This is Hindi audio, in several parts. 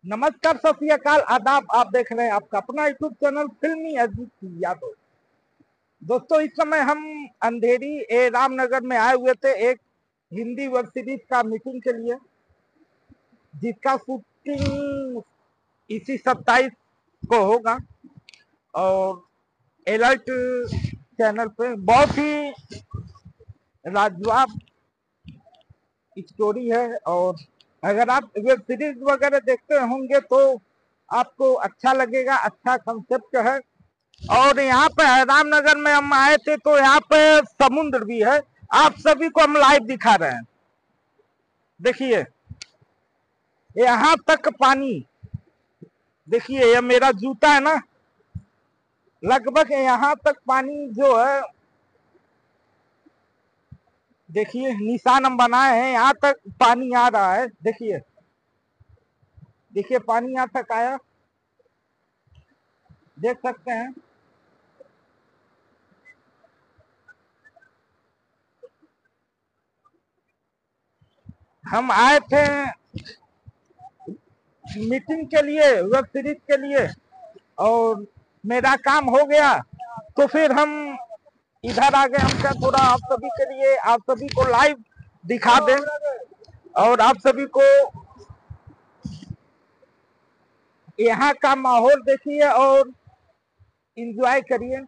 नमस्कार, सत श्री अकाल, आदाब। आप देख रहे हैं आपका अपना यूट्यूब चैनल फिल्मी अजीत यादव। दोस्तों, इस समय हम अंधेरी रामनगर में आए हुए थे एक हिंदी वेब सीरीज का मीटिंग के लिए, जिसका शूटिंग इसी 27 को होगा और एलर्ट चैनल पे बहुत ही लाजवाब स्टोरी है। और अगर आप वेब सीरीज वगैरह देखते होंगे तो आपको अच्छा लगेगा। अच्छा कंसेप्ट है। और यहाँ पे रामनगर में हम आए थे तो यहाँ पे समुद्र भी है। आप सभी को हम लाइव दिखा रहे हैं। देखिए, यहाँ तक पानी। देखिए, ये मेरा जूता है ना, लगभग यहाँ तक पानी जो है, देखिए निशान हम बनाए हैं। यहाँ तक पानी आ रहा है। देखिए देखिए, पानी यहाँ तक आया, देख सकते हैं। हम आए थे मीटिंग के लिए, वेब सीरीज के लिए, और मेरा काम हो गया तो फिर हम इधर आ गए। हम क्या थोड़ा आप सभी के लिए, आप सभी को लाइव दिखा दें और आप सभी को यहाँ का माहौल देखिए और एंजॉय करिए।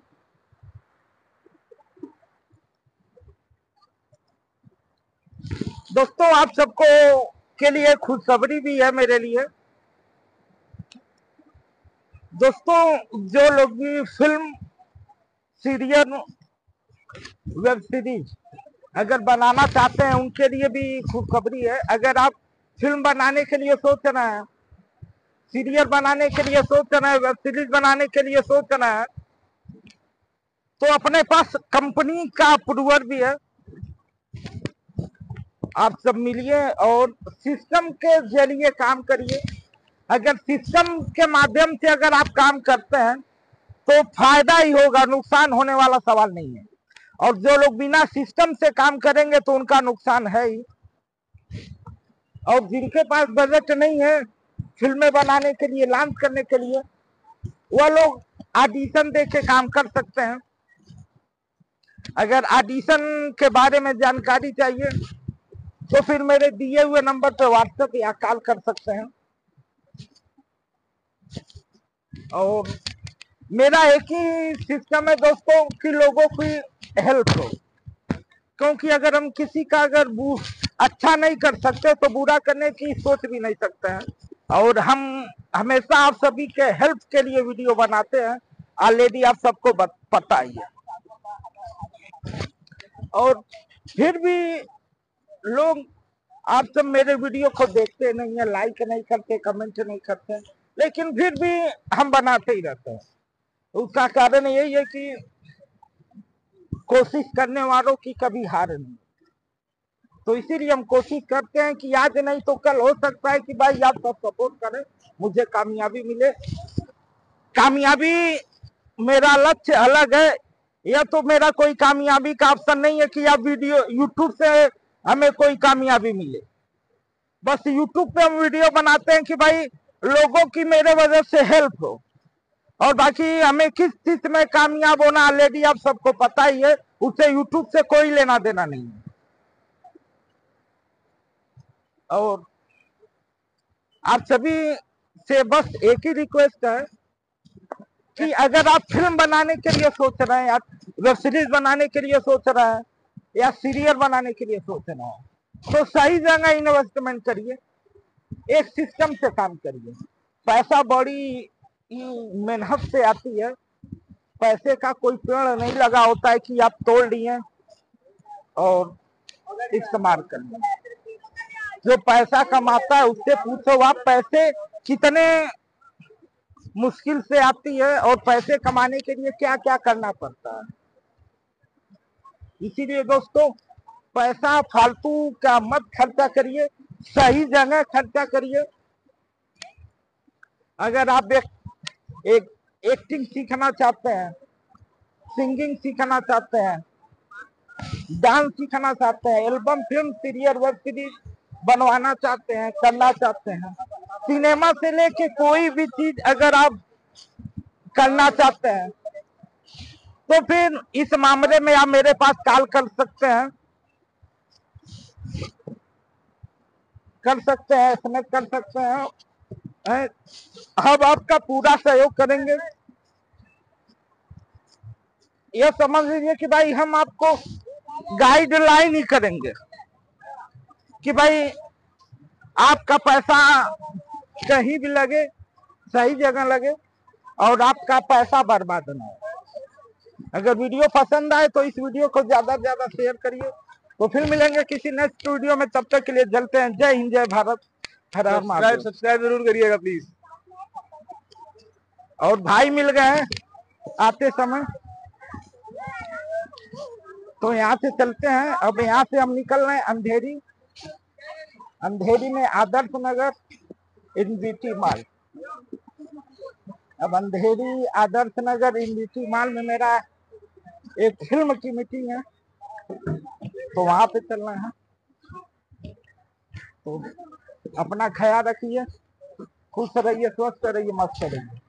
दोस्तों, आप सबको के लिए खुशखबरी भी है मेरे लिए। दोस्तों, जो लोग भी फिल्म, सीरियल, वेब सीरीज अगर बनाना चाहते हैं उनके लिए भी खुशखबरी है। अगर आप फिल्म बनाने के लिए सोच रहे हैं, सीरियल बनाने के लिए सोच रहे हैं, वेब सीरीज बनाने के लिए सोच रहे हैं, तो अपने पास कंपनी का अप्रूवल भी है। आप सब मिलिए और सिस्टम के जरिए काम करिए। अगर सिस्टम के माध्यम से अगर आप काम करते हैं तो फायदा ही होगा, नुकसान होने वाला सवाल नहीं है। और जो लोग बिना सिस्टम से काम करेंगे तो उनका नुकसान है ही। और जिनके पास बजट नहीं है फिल्में बनाने के लिए, लॉन्च करने के लिए, वह लोग ऑडिशन दे के काम कर सकते हैं। अगर ऑडिशन के बारे में जानकारी चाहिए तो फिर मेरे दिए हुए नंबर पर व्हाट्सएप या कॉल कर सकते हैं। और मेरा एक ही सिस्टम है दोस्तों कि लोगों की हेल्प हो। क्योंकि अगर हम किसी का अगर अच्छा नहीं कर सकते तो बुरा करने की सोच भी नहीं सकते हैं। और हम हमेशा आप सभी के हेल्प के लिए वीडियो बनाते हैं, ऑलरेडी आप सबको पता ही है। और फिर भी लोग, आप सब मेरे वीडियो को देखते नहीं है, लाइक नहीं करते, कमेंट नहीं करते, लेकिन फिर भी हम बनाते ही रहते हैं। उसका कारण यही है कि कोशिश करने वालों की कभी हार नहीं। तो इसीलिए हम कोशिश करते हैं कि आज नहीं तो कल हो सकता है कि भाई आप सब सपोर्ट करें, मुझे कामयाबी मिले। कामयाबी मेरा लक्ष्य अलग है। यह तो मेरा कोई कामयाबी का ऑप्शन नहीं है कि आप वीडियो यूट्यूब से हमें कोई कामयाबी मिले। बस यूट्यूब पे हम वीडियो बनाते हैं कि भाई लोगों की मेरे वजह से हेल्प हो। और बाकी हमें किस चीज में कामयाब होना ऑलरेडी आप सबको पता ही है, उससे यूट्यूब से कोई लेना देना नहीं है। और आप सभी से बस एक ही रिक्वेस्ट है कि अगर आप फिल्म बनाने के लिए सोच रहे हैं, या वेब सीरीज बनाने के लिए सोच रहे हैं, या सीरियल बनाने के लिए सोच रहे हैं, तो सही जगह इन्वेस्टमेंट करिए, एक सिस्टम से काम करिए। पैसा बड़ी मेहनत से आती है। पैसे का कोई पेड़ नहीं लगा होता है कि आप तोड़ लिए और इस्तेमाल कर लिए। जो पैसा कमाता है उससे पूछो आप पैसे कितने मुश्किल से आती है और पैसे कमाने के लिए क्या क्या करना पड़ता है। इसीलिए दोस्तों, पैसा फालतू का मत खर्चा करिए, सही जगह खर्चा करिए। अगर आप एक एक्टिंग सीखना चाहते हैं, सिंगिंग सीखना चाहते हैं, डांस सीखना चाहते हैं, album, film, serial, web series बनवाना चाहते हैं, करना चाहते हैं, सिनेमा से लेके कोई भी चीज अगर आप करना चाहते हैं तो फिर इस मामले में आप मेरे पास कॉल कर सकते हैं, एसएमएस कर सकते हैं। हम आपका पूरा सहयोग करेंगे। यह समझ लीजिए कि भाई हम आपको गाइडलाइन ही करेंगे कि भाई आपका पैसा कहीं भी लगे, सही जगह लगे और आपका पैसा बर्बाद ना हो। अगर वीडियो पसंद आए तो इस वीडियो को ज्यादा से ज्यादा शेयर करिए। तो फिर मिलेंगे किसी नेक्स्ट वीडियो में, तब तक के लिए चलते हैं। जय हिंद, जय भारत, हर हर महादेव। सब्सक्राइब जरूर करिएगा प्लीज। और भाई मिल गए आते समय, तो यहाँ से चलते हैं। अब यहाँ से हम निकल रहे हैं अंधेरी। अंधेरी में आदर्श नगर एनबीटी मॉल। अब अंधेरी आदर्श नगर एनबीटी मॉल में मेरा एक फिल्म की मीटिंग है, तो वहां पे चलना है। तो अपना ख्याल रखिए, खुश रहिए, स्वस्थ रहिए, मस्त रहिए।